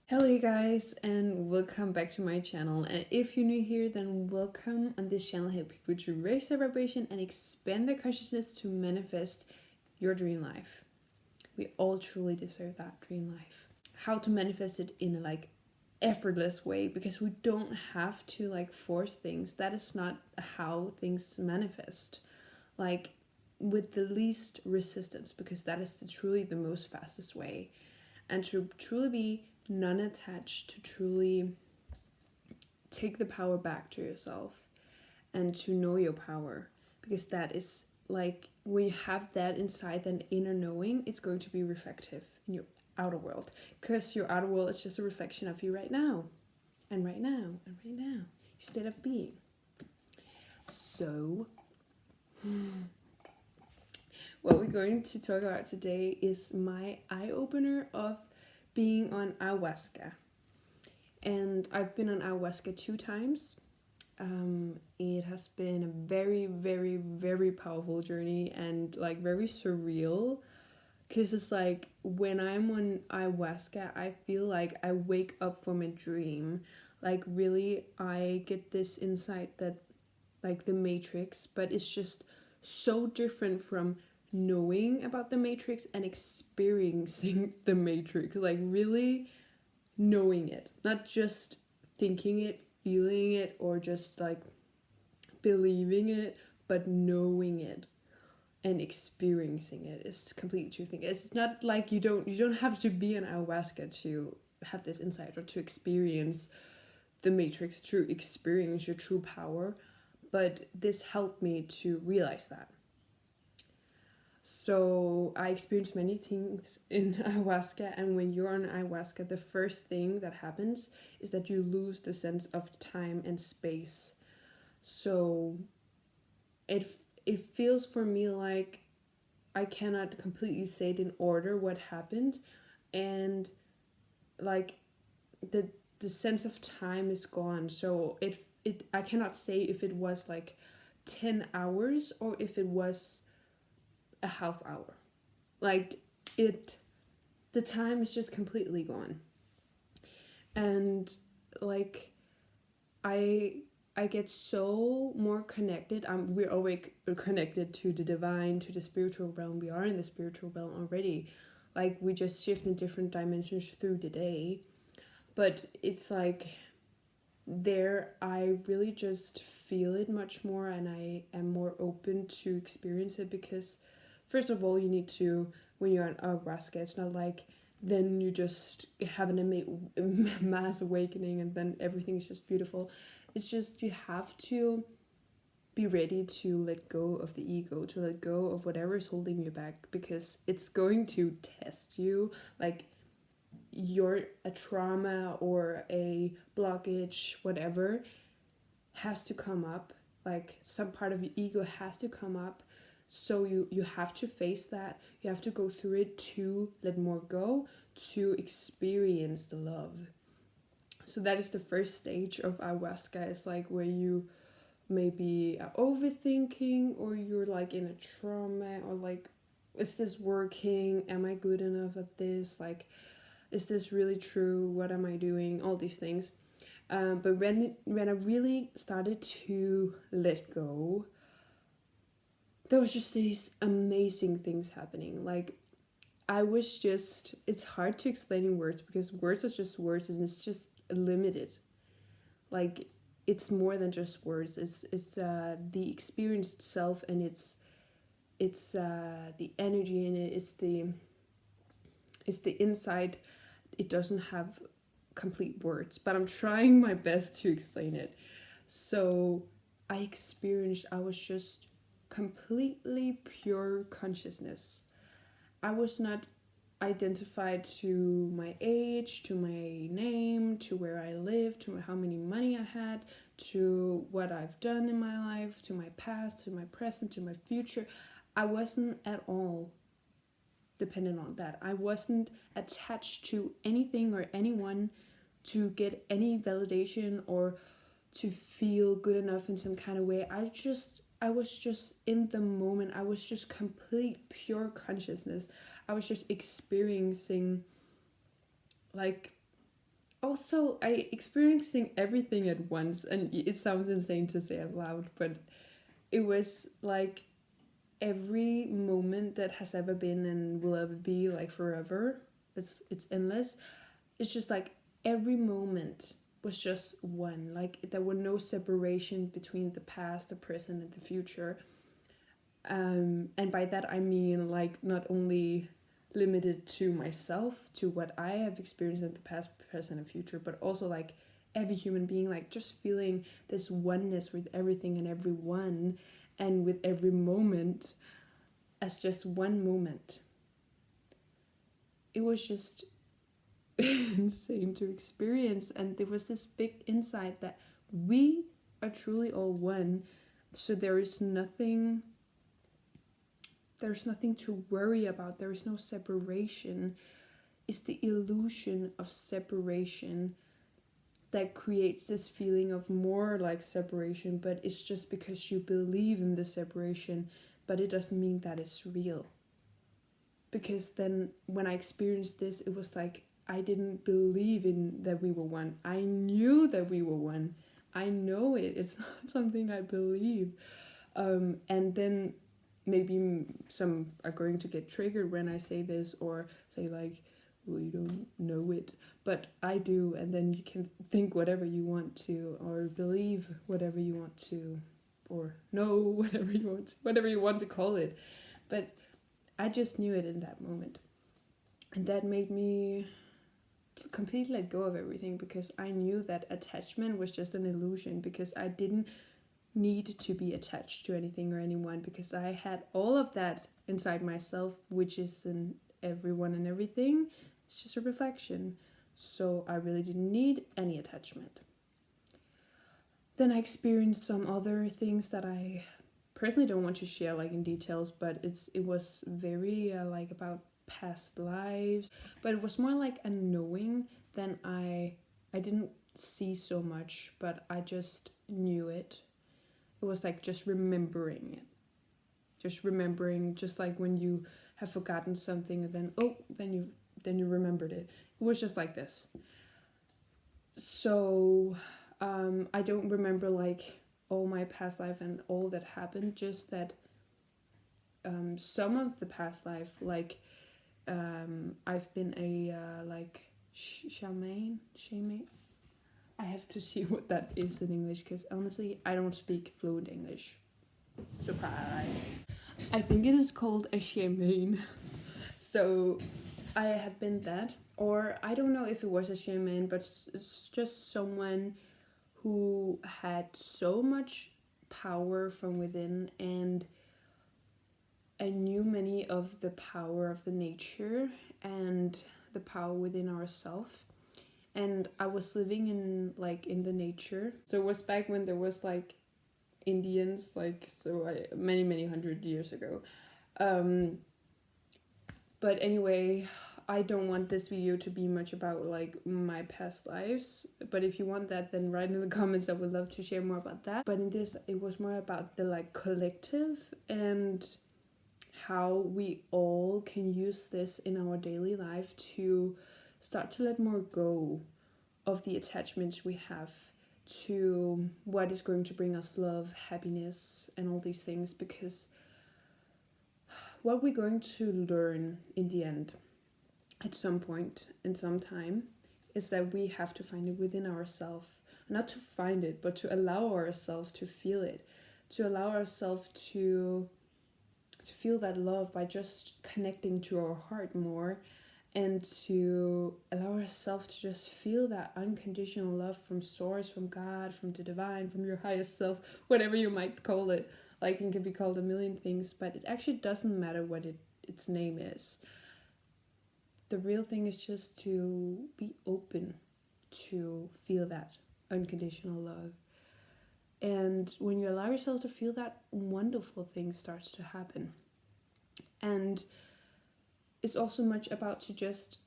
Hello you guys and welcome back to my channel, and if you're new here then welcome. On this channel I help people to raise their vibration and expand their consciousness to manifest your dream life. We all truly deserve that dream life. How to manifest it in a effortless way, because we don't have to force things. That is not how things manifest. Like with the least resistance, because that is truly the most fastest way. And to truly be non-attached, to truly take the power back to yourself and to know your power, because that is when you have that inside, that inner knowing, it's going to be reflective in your outer world, because your outer world is just a reflection of you right now and right now and right now, your state of being. So what we're going to talk about today is my eye-opener of being on ayahuasca. And I've been on ayahuasca 2 times. It has been a very, very, very powerful journey and very surreal, because it's when I'm on ayahuasca, I feel like I wake up from a dream. Really, I get this insight that the Matrix, but it's just so different from knowing about the Matrix and experiencing the Matrix. Really knowing it, not just thinking it, feeling it, or just believing it, but knowing it and experiencing it is completely two things. It's not like you don't have to be an ayahuasca to have this insight or to experience the Matrix, to experience your true power, but this helped me to realize that. So I experienced many things in ayahuasca, and when you're on ayahuasca, the first thing that happens is that you lose the sense of time and space. So it feels for me like I cannot completely say it in order what happened, and the sense of time is gone. So it I cannot say if it was 10 hours or if it was a half hour. Like it the time is just completely gone. And I I get so more connected. We're always connected to the divine, to the spiritual realm. We are in the spiritual realm already. We just shift in different dimensions through the day. But it's there I really just feel it much more, and I am more open to experience it, because first of all, you need to, when you're on ayahuasca, it's not then you just have an mass awakening and then everything's just beautiful. It's just you have to be ready to let go of the ego, to let go of whatever is holding you back, because it's going to test you. A trauma or a blockage, whatever, has to come up. Some part of your ego has to come up. So you have to face that. You have to go through it to let more go, to experience the love. So that is the first stage of ayahuasca. It's where you maybe are overthinking, or you're in a trauma, or is this working? Am I good enough at this? Is this really true? What am I doing? All these things. But when I really started to let go, there was just these amazing things happening. I was just, it's hard to explain in words, because words are just words and it's just limited. It's more than just words. It's the experience itself, and it's the energy in it. It's the insight. It doesn't have complete words, but I'm trying my best to explain it. So I was just completely pure consciousness. I was not identified to my age, to my name, to where I live, to how many money I had, to what I've done in my life, to my past, to my present, to my future. I wasn't at all dependent on that. I wasn't attached to anything or anyone to get any validation or to feel good enough in some kind of way. I was just in the moment. I was just complete pure consciousness. I was just experiencing also I experiencing everything at once, and it sounds insane to say out loud, but it was like every moment that has ever been and will ever be, like forever. It's endless. It's just like every moment was just one. Like there were no separation between the past, the present, and the future. And by that I mean like not only limited to myself, to what I have experienced in the past, present, and future, but also like every human being, like just feeling this oneness with everything and everyone, and with every moment as just one moment. It was just insane to experience, and there was this big insight that we are truly all one. So there's nothing to worry about. There is no separation. It's the illusion of separation that creates this feeling of more like separation, but it's just because you believe in the separation, but it doesn't mean that it's real. Because then when I experienced this, it was like I didn't believe in that we were one. I knew that we were one. I know it. It's not something I believe. And then maybe some are going to get triggered when I say this, or say like, well, you don't know it, but I do. And then you can think whatever you want to, or believe whatever you want to, or know whatever you want to call it. But I just knew it in that moment, and that made me completely let go of everything, because I knew that attachment was just an illusion, because I didn't need to be attached to anything or anyone, because I had all of that inside myself, which is in everyone and everything. It's just a reflection. So I really didn't need any attachment. Then I experienced some other things that I personally don't want to share like in details, but it was very like about past lives, but it was more like a knowing than I didn't see so much, but I just knew it. It was like just remembering it. Just remembering, just like when you have forgotten something and then you remembered it. It was just like this. So I don't remember like all my past life and all that happened, just that some of the past life, like I've been a like shaman. I have to see what that is in English, because honestly I don't speak fluent English. Surprise. I think it is called a shaman. So I have been that, or I don't know if it was a shaman, but it's just someone who had so much power from within, and I knew many of the power of the nature and the power within ourselves. And I was living in the nature. So it was back when there was like Indians, like many hundred years ago. But anyway, I don't want this video to be much about like my past lives, but if you want that, then write in the comments. I would love to share more about that. But in this, it was more about the like collective, and how we all can use this in our daily life to start to let more go of the attachments we have to what is going to bring us love, happiness, and all these things. Because what we're going to learn in the end, at some point in some time, is that we have to find it within ourselves. Not to find it, but to allow ourselves to feel it, to allow ourselves to feel that love by just connecting to our heart more, and to allow ourselves to just feel that unconditional love from source, from God, from the divine, from your highest self, whatever you might call it. Like, it can be called a million things, but it actually doesn't matter what its name is. The real thing is just to be open to feel that unconditional love. And when you allow yourself to feel that, wonderful things starts to happen. And it's also much about to just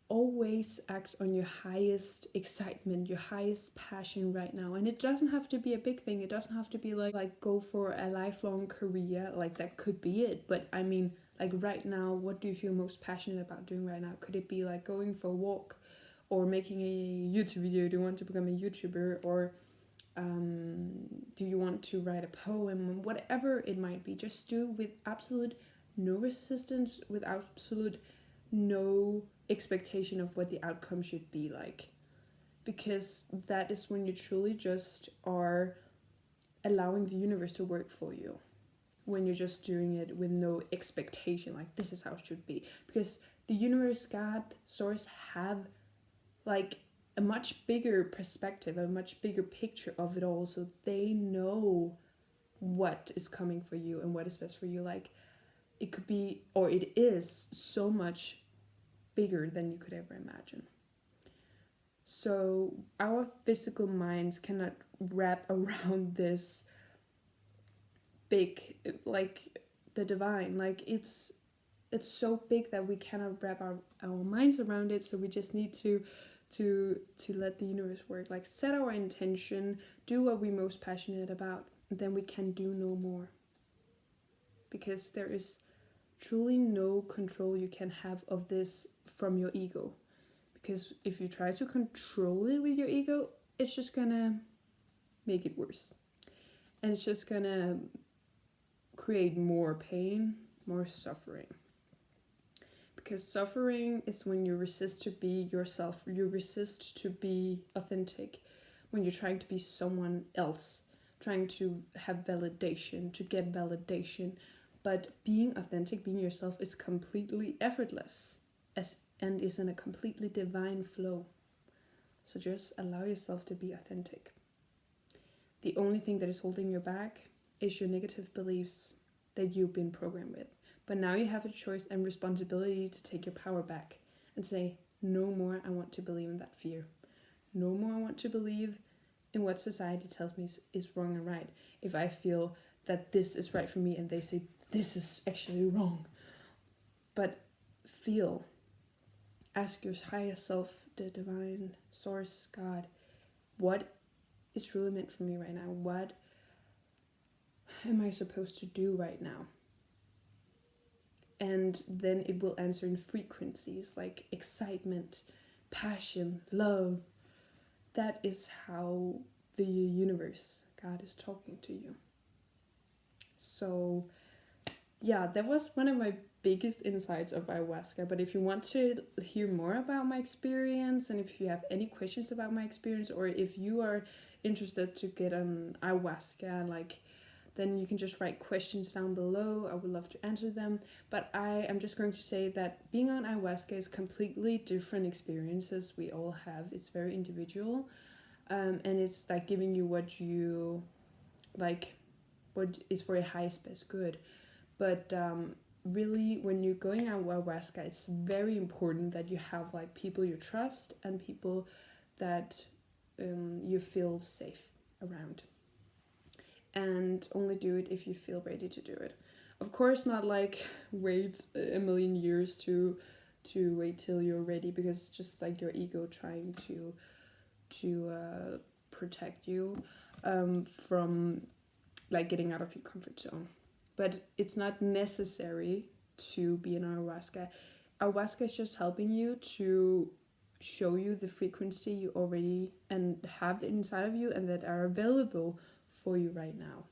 always act on your highest excitement, your highest passion right now. And it doesn't have to be a big thing. It doesn't have to be like go for a lifelong career. Like, that could be it. But I mean, like right now, what do you feel most passionate about doing right now? Could it be like going for a walk, or making a YouTube video? Do you want to become a YouTuber? Or do you want to write a poem? Whatever it might be, just do with absolute no resistance, with absolute no expectation of what the outcome should be like. Because that is when you truly just are allowing the universe to work for you. When you're just doing it with no expectation, like this is how it should be. Because the universe, God, source have like a much bigger perspective, a much bigger picture of it all. So they know what is coming for you and what is best for you. Like it could be, or it is so much bigger than you could ever imagine. So our physical minds cannot wrap around this big, like the divine. Like it's so big that we cannot wrap our minds around it. So we just need to let the universe work. Like set our intention, do what we're most passionate about, and then we can do no more. Because there is truly no control you can have of this from your ego. Because if you try to control it with your ego, it's just gonna make it worse. And it's just gonna create more pain, more suffering. Because suffering is when you resist to be yourself, you resist to be authentic, when you're trying to be someone else, trying to have validation, to get validation. But being authentic, being yourself is completely effortless and is in a completely divine flow. So just allow yourself to be authentic. The only thing that is holding you back is your negative beliefs that you've been programmed with. But now you have a choice and responsibility to take your power back and say, no more I want to believe in that fear. No more I want to believe in what society tells me is wrong and right. If I feel that this is right for me and they say this is actually wrong. But feel. Ask your higher self, the divine source, God, what is really meant for me right now? What am I supposed to do right now? And then it will answer in frequencies like excitement, passion, love. That is how the universe, God, is talking to you. So yeah, that was one of my biggest insights of ayahuasca. But if you want to hear more about my experience, and if you have any questions about my experience, or if you are interested to get on ayahuasca, like, then you can just write questions down below. I would love to answer them. But I am just going to say that being on ayahuasca is completely different experiences we all have. It's very individual, and it's like giving you what you like, what is for your highest best good. But really, when you're going on ayahuasca, it's very important that you have like people you trust and people that you feel safe around. And only do it if you feel ready to do it. Of course, not like wait a million years to wait till you're ready, because it's just like your ego trying to protect you from like getting out of your comfort zone. But it's not necessary to be in ayahuasca. Ayahuasca is just helping you to show you the frequency you already and have inside of you and that are available for you right now.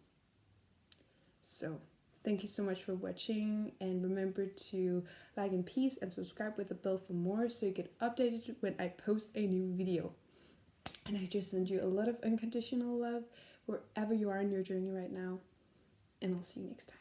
So thank you so much for watching, and remember to like and peace and subscribe with the bell for more so you get updated when I post a new video. And I just send you a lot of unconditional love wherever you are in your journey right now, and I'll see you next time.